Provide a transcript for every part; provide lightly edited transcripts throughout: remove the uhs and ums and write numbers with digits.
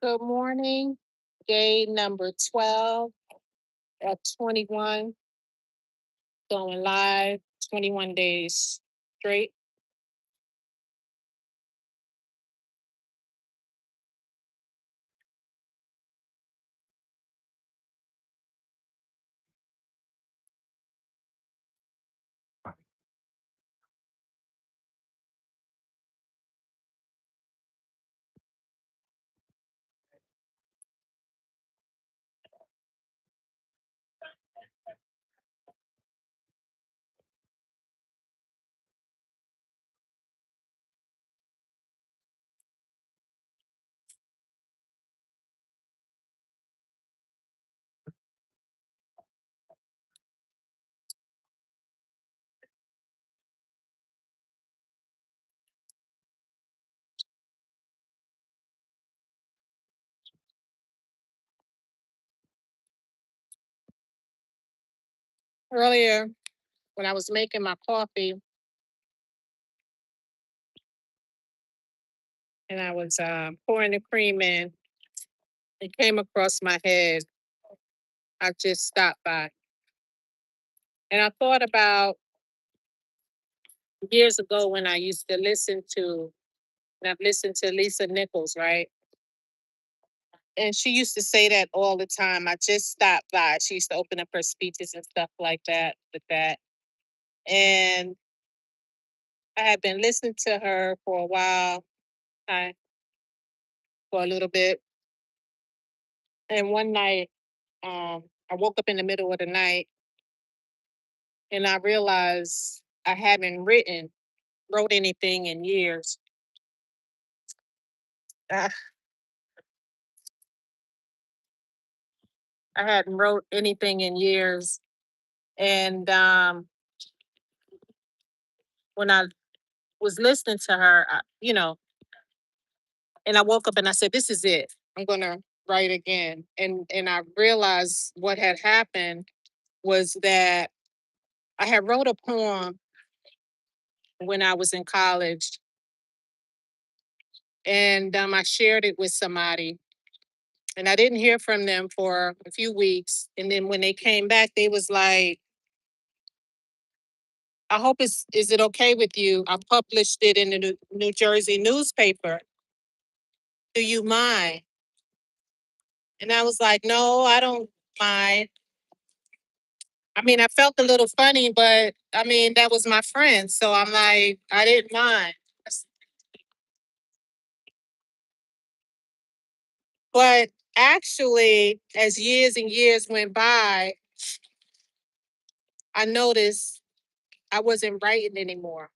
Good morning. Day number 12 at 21, going live 21 days straight. Earlier, when I was making my coffee and I was pouring the cream in, it came across my head. I just stopped by and I thought about years ago when I used to and I've listened to Lisa Nichols, right? And she used to say that all the time. I just stopped by. She used to open up her speeches and stuff like that with that. And I had been listening to her for a while, I, for a little bit. And one night, I woke up in the middle of the night and I realized I haven't wrote anything in years. I, I hadn't wrote anything in years. And when I was listening to her, and I woke up and I said, "This is it. I'm gonna write again." And I realized what had happened was that I had wrote a poem when I was in college, and I shared it with somebody, and I didn't hear from them for a few weeks. And then when they came back, they was like, "I hope it's is it okay with you? I published it in the New Jersey newspaper. Do you mind?" And I was like, "No, I don't mind." I mean, I felt a little funny, but I mean, that was my friend. So I'm like, I didn't mind. But actually, as years and years went by, I noticed I wasn't writing anymore.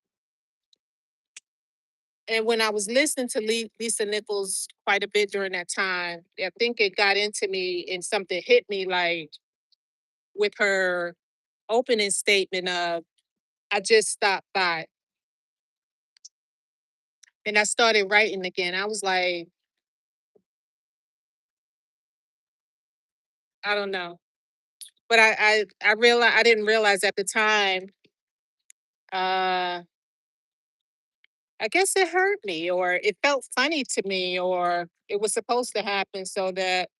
And when I was listening to Lisa Nichols quite a bit during that time, I think it got into me and something hit me like with her opening statement of, I just stopped by and I started writing again. I was like, I don't know. But I didn't realize at the time, uh, I guess it hurt me or it felt funny to me or it was supposed to happen so that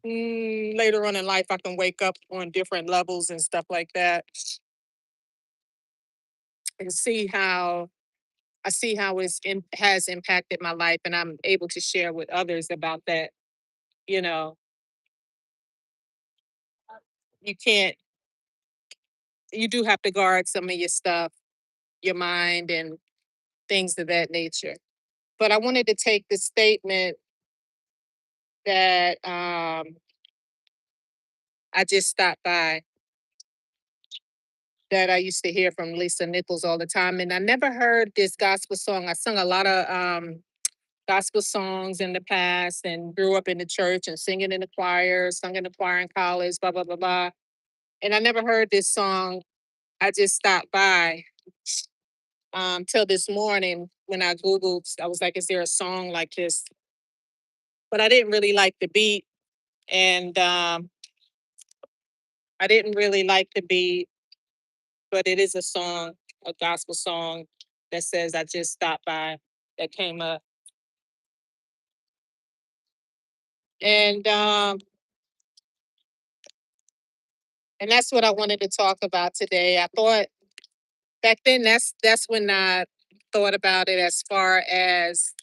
later on in life I can wake up on different levels and stuff like that and see how has impacted my life and I'm able to share with others about that. You know, you can't, you do have to guard some of your stuff, your mind and things of that nature. But I wanted to take the statement that I just stopped by that I used to hear from Lisa Nichols all the time. And I never heard this gospel song. I sung a lot of gospel songs in the past and grew up in the church and singing in the choir, sung in the choir in college, blah, blah, blah, blah. And I never heard this song. I just stopped by till this morning when I Googled, I was like, is there a song like this? But I didn't really like the beat. And I didn't really like the beat, but it is a song, a gospel song that says, I just stopped by, that came up. And and that's what I wanted to talk about today. I thought back then that's when I thought about it as far as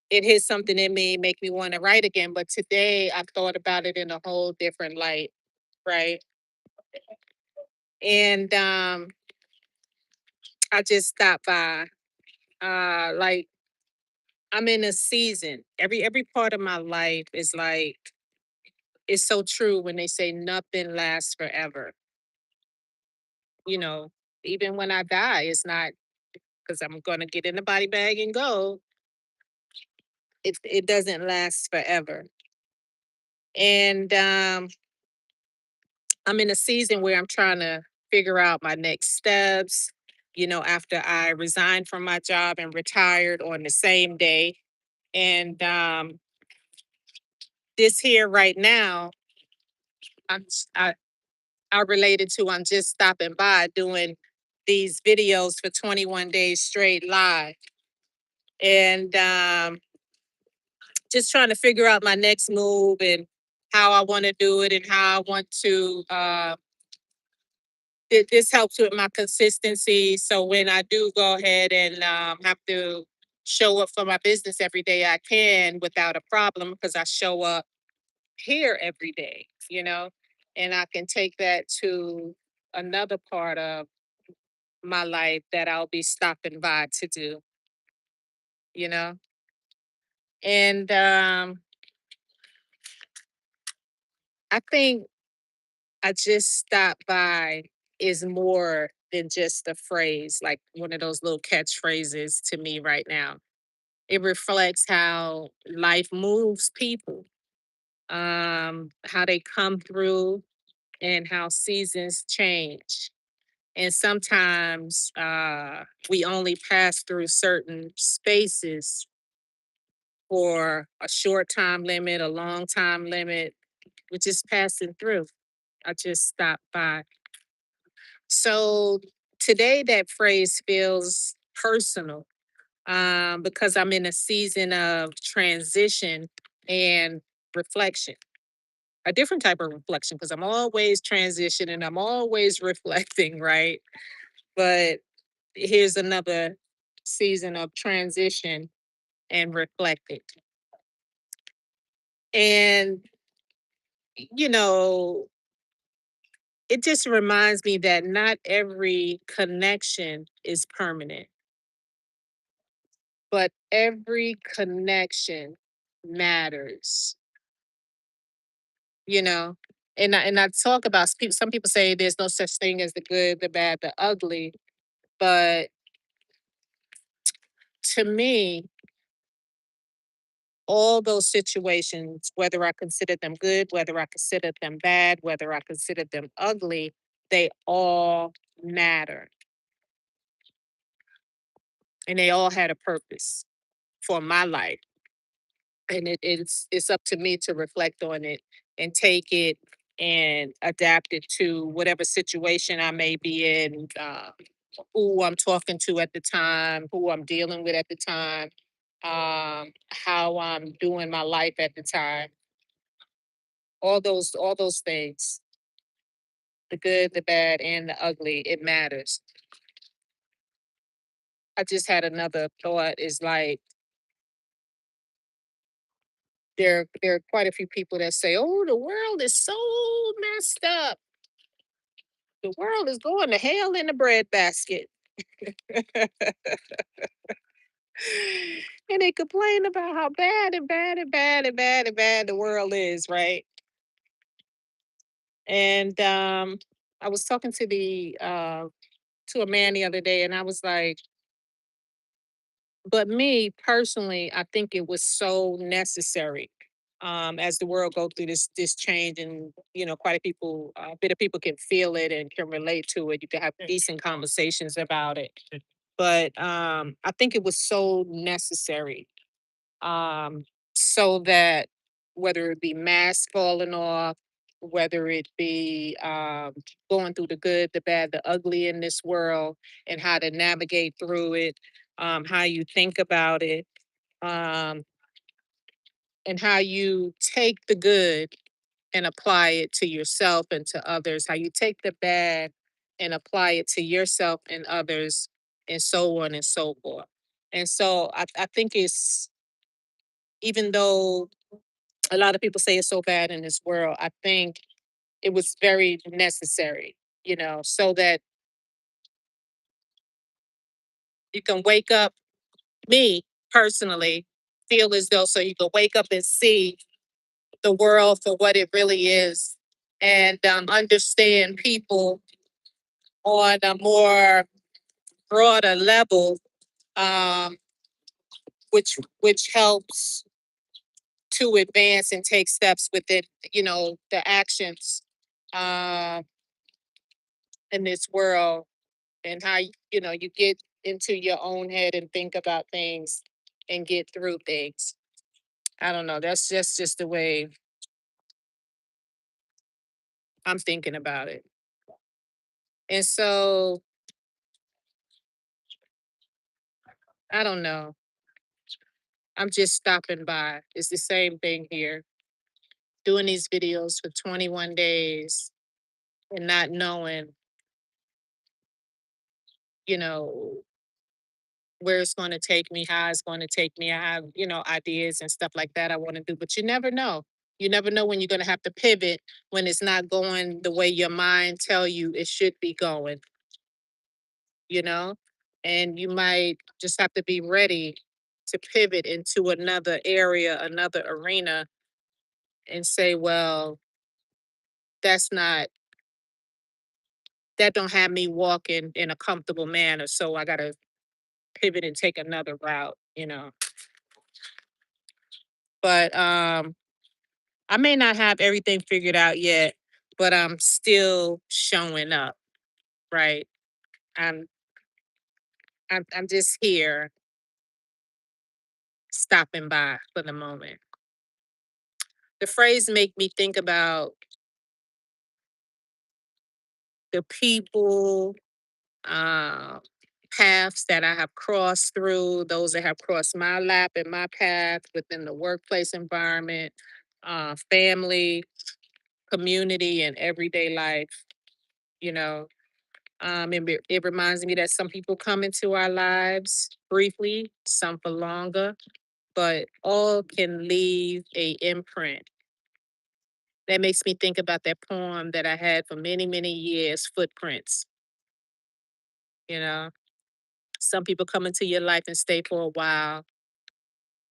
it hit something in me, make me want to write again. But today I thought about it in a whole different light, right? And I just stopped by. Like I'm in a season. Every part of my life is like it's so true when they say nothing lasts forever. You know, even when I die, it's not because I'm gonna get in the body bag and go. It doesn't last forever. And I'm in a season where I'm trying to figure out my next steps. After I resigned from my job and retired on the same day. And this here right now, I'm I, I related to. I'm just stopping by doing these videos for 21 days straight live, and just trying to figure out my next move and how I want to do it and how I want to. This helps with my consistency. So when I do go ahead and have to show up for my business every day, I can without a problem because I show up here every day, and I can take that to another part of my life that I'll be stopping by to do, you know? And I think I just stopped by is more than just a phrase, like one of those little catchphrases to me right now. It reflects how life moves people, how they come through, and how seasons change. And sometimes we only pass through certain spaces for a short time limit, a long time limit. We're just passing through. I just stopped by. So today, that phrase feels personal because I'm in a season of transition and reflection, a different type of reflection because I'm always transitioning, I'm always reflecting, right? But here's another season of transition and reflecting. And, you know, it just reminds me that not every connection is permanent, but every connection matters, you know? And I talk about some people say there's no such thing as the good, the bad, the ugly. But to me, all those situations, whether I consider them good, whether I consider them bad, whether I consider them ugly, they all matter and they all had a purpose for my life. And it's up to me to reflect on it and take it and adapt it to whatever situation I may be in, who I'm talking to at the time, who I'm dealing with at the time, how I'm doing my life at the time. All those things, the good, the bad, and the ugly, it matters. I just had another thought is like there are quite a few people that say, "Oh, the world is so messed up. The world is going to hell in a breadbasket." And they complain about how bad and bad and bad and bad and bad the world is, right? And I was talking to a man the other day, and I was like, But me personally, I think it was so necessary as the world go through this change, and quite a bit of people can feel it and can relate to it. You can have decent conversations about it, but I think it was so necessary, um, so that whether it be masks falling off, whether it be going through the good, the bad, the ugly in this world, and how to navigate through it, how you think about it, um, and how you take the good and apply it to yourself and to others, how you take the bad and apply it to yourself and others, and so on and so forth. And so I think it's, even though a lot of people say it's so bad in this world, I think it was very necessary, so that you can wake up, me personally, feel as though, so you can wake up and see the world for what it really is, and understand people on a more broader level, um, which helps to advance and take steps within, the actions um, in this world, and how you get into your own head and think about things and get through things. I don't know. That's just the way I'm thinking about it. And so I don't know. I'm just stopping by. It's the same thing here. Doing these videos for 21 days and not knowing, you know, where it's going to take me, how it's going to take me. I have, ideas and stuff like that I want to do, but you never know. You never know when you're going to have to pivot when it's not going the way your mind tell you it should be going, you know? And you might just have to be ready to pivot into another area, another arena, and say, well, that's not, that don't have me walking in a comfortable manner. So I got to pivot and take another route. But I may not have everything figured out yet, but I'm still showing up, right? I'm I'm just here, stopping by for the moment. The phrase make me think about the people, uh, paths that I have crossed through, those that have crossed my lap and my path within the workplace environment, family, community, and everyday life. You know, it reminds me that some people come into our lives briefly, some for longer, but all can leave a imprint. That makes me think about that poem that I had for many, many years, Footprints. You know, some people come into your life and stay for a while,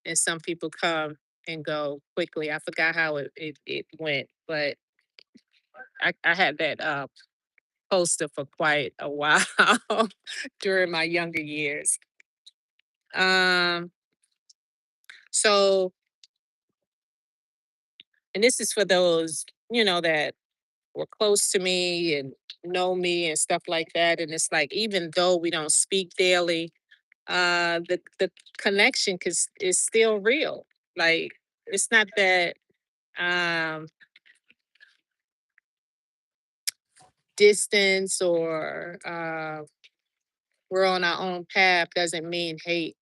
and some people come and go quickly. I forgot how it went, but I had that poster for quite a while during my younger years. Um, so, and this is for those, that were close to me and know me and stuff like that. And it's like, even though we don't speak daily, the connection is still real. Like, it's not that um distance or we're on our own path doesn't mean hate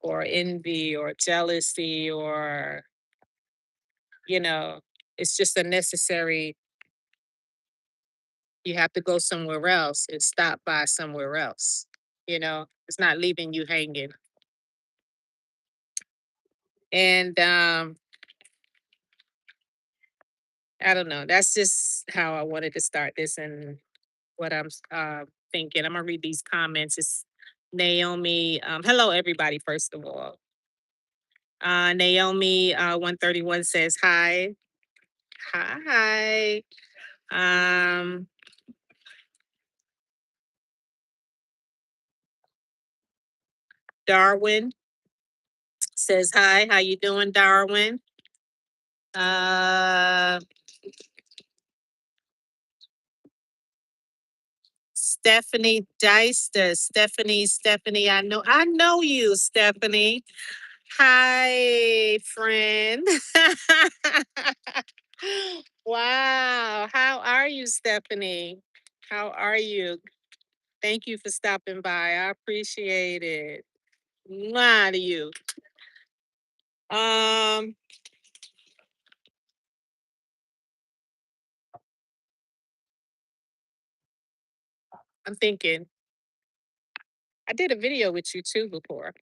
or envy or jealousy, or you know it's just a necessary, you have to go somewhere else and stop by somewhere else. It's not leaving you hanging. And I don't know, that's just how I wanted to start this, and what I'm thinking. I'm gonna read these comments. It's Naomi. Hello everybody, first of all. Naomi 131 says hi. Hi. Um, Darwin says hi. How you doing, Darwin? Uh, Stephanie Deister. Stephanie, I know you, Stephanie. Hi, friend. Wow. How are you, Stephanie? How are you? Thank you for stopping by. I appreciate it. Mwah to you. Um, I'm thinking I did a video with you too before,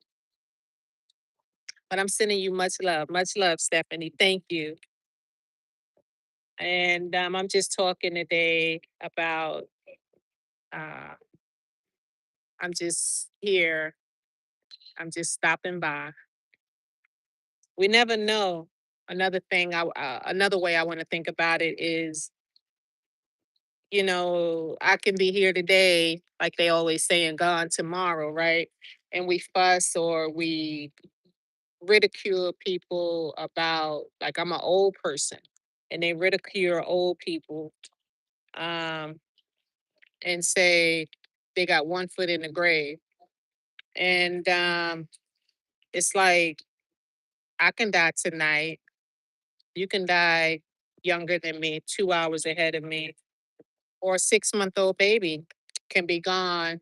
but I'm sending you much love. Much love, Stephanie. Thank you. And I'm just talking today about uh, I'm just here. I'm just stopping by. We never know. Another way I want to think about it is, I can be here today, like they always say, and gone tomorrow, right? And we fuss or we ridicule people about, like, I'm an old person, and they ridicule old people, um, and say they got one foot in the grave. And it's like I can die tonight. You can die younger than me, 2 hours ahead of me, or a 6-month-old baby can be gone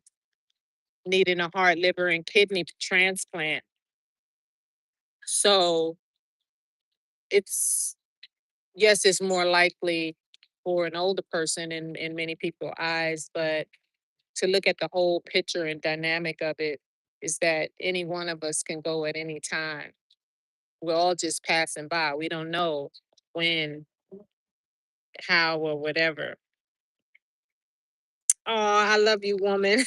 needing a heart, liver, and kidney transplant. So it's, yes, it's more likely for an older person in many people's eyes, but to look at the whole picture and dynamic of it is that any one of us can go at any time. We're all just passing by. We don't know when, how, or whatever. Oh, I love you, woman.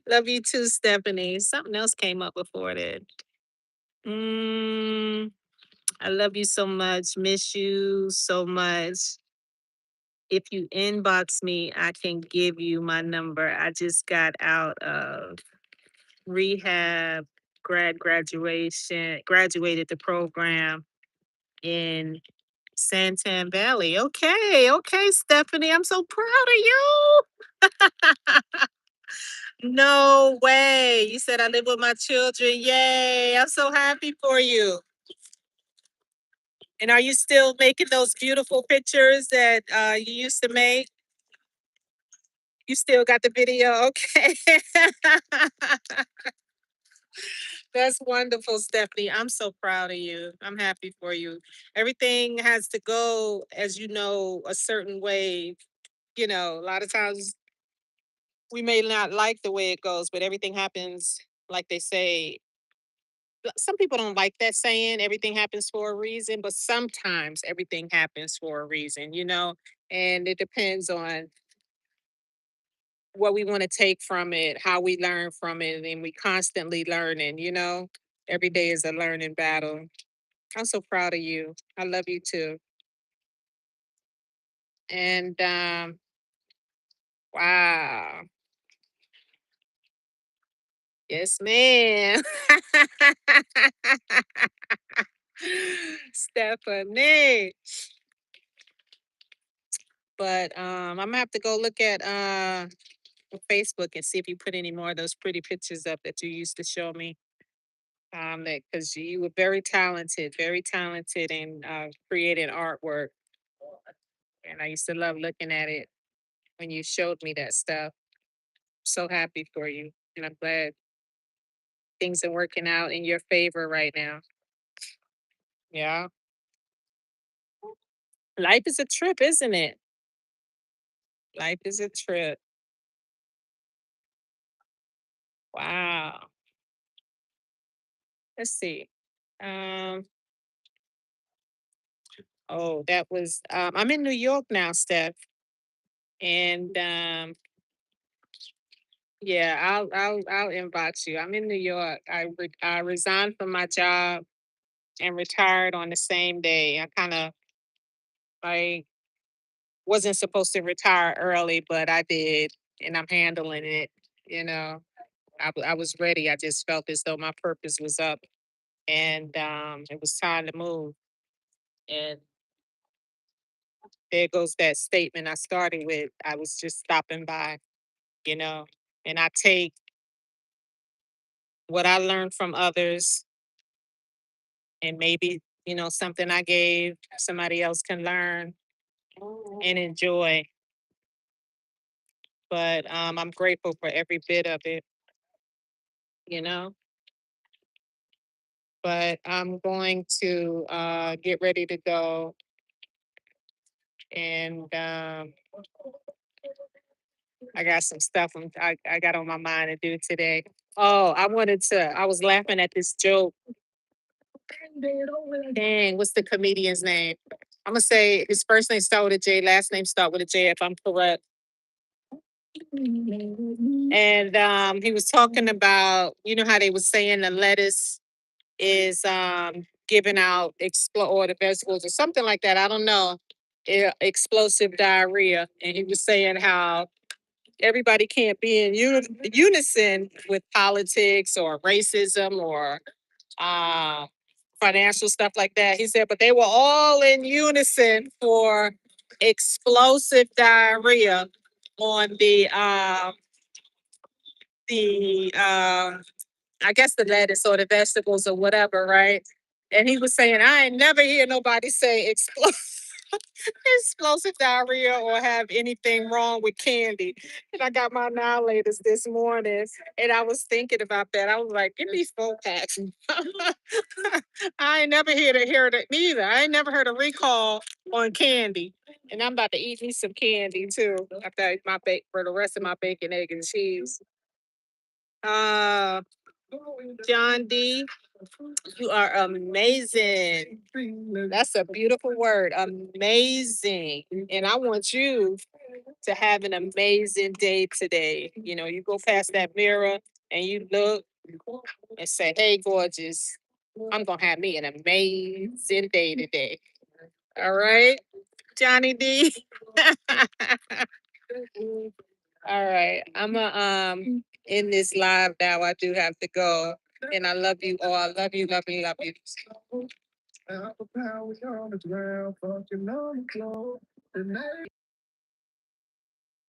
Love you too, Stephanie. Something else came up before that. Mm, I love you so much. Miss you so much. If you inbox me, I can give you my number. I just got out of rehab, graduated the program in Santan Valley. Okay, okay, Stephanie. I'm so proud of you. No way. You said I live with my children. Yay. I'm so happy for you. And are you still making those beautiful pictures that you used to make? You still got the video? Okay. That's wonderful, Stephanie. I'm so proud of you. I'm happy for you. Everything has to go, as you know, a certain way. A lot of times we may not like the way it goes, but everything happens, like they say. Some people don't like that saying, everything happens for a reason, but sometimes everything happens for a reason. And it depends on what we want to take from it, how we learn from it, and we constantly learning. Every day is a learning battle. I'm so proud of you. I love you too. And wow. Yes, ma'am. Stephanie. But I'm gonna have to go look at Facebook and see if you put any more of those pretty pictures up that you used to show me. That because you were very talented in creating artwork, and I used to love looking at it when you showed me that stuff. So happy for you, and I'm glad things are working out in your favor right now. Yeah, life is a trip, isn't it? Life is a trip. Wow. Let's see. Um. Oh, that was. I'm in New York now, Steph, and yeah, I'll inbox you. I'm in New York. I resigned from my job and retired on the same day. I kind of like wasn't supposed to retire early, but I did, and I'm handling it. You know, I was ready. I just felt as though my purpose was up. and it was time to move. And there goes that statement I started with. I was just stopping by, you know, and I take what I learned from others, and maybe, something I gave somebody else can learn and enjoy. But I'm grateful for every bit of it, you know. But I'm going to get ready to go, and I got some stuff I got on my mind to do today. Oh, I was laughing at this joke. Dang, what's the comedian's name? I'm gonna say his first name start with a J, last name start with a J if I'm correct. And he was talking about, how they was saying the lettuce is giving out or the vegetables or something like that. I don't know. Explosive diarrhea. And he was saying how everybody can't be in unison with politics or racism or uh, financial stuff like that. He said, but they were all in unison for explosive diarrhea on the I guess the lettuce or the vegetables or whatever, right? And he was saying, I ain't never hear nobody say explosive diarrhea or have anything wrong with candy. And I got my annihilators this morning, and I was thinking about that. I was like, give me 4 packs. I ain't never heard it neither. I ain't never heard a recall on candy. And I'm about to eat me some candy too after I eat my for the rest of my bacon, egg, and cheese. Uh, John D, you are amazing. That's a beautiful word, amazing. And I want you to have an amazing day today. You go past that mirror and you look and say, hey, gorgeous, I'm going to have me an amazing day today. All right, Johnny D. All right. I'm going to end this live now. I do have to go. And I love you all. I love you, love you, love you.